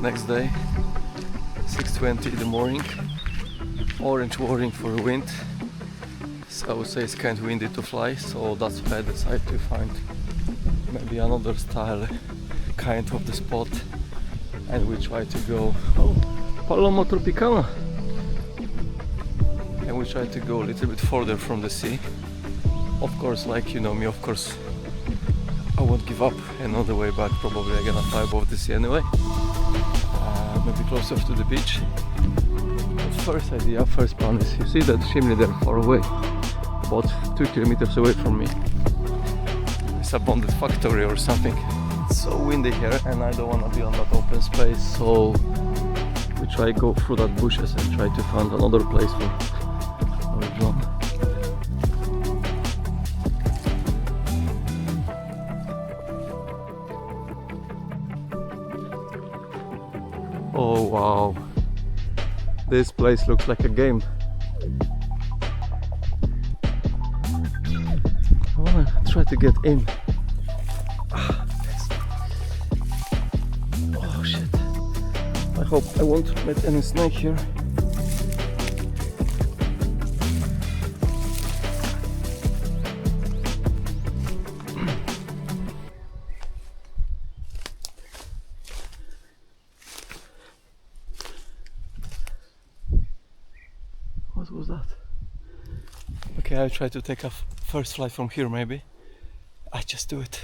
next day, 6:20 in the morning. Orange warning for wind. So I would say it's kind of windy to fly, so that's why I decided to find maybe another style kind of the spot, and we try to go Paloma Tropicana, and we try to go a little bit further from the sea. Of course, like you know me, of course I won't give up, and on the way back probably I'm gonna fly above the sea anyway, maybe closer to the beach. But first plan is, you see that chimney there far away, about 2 kilometers away from me. It's a bonded factory or something. It's so windy here and I don't want to be on that open space, so we try to go through that bushes and try to find another place for our drone. Oh wow, this place looks like a game. I wanna try to get in. Oh shit, I hope I won't meet any snake here. What was that? Okay, I'll try to take a first flight from here maybe. I just do it.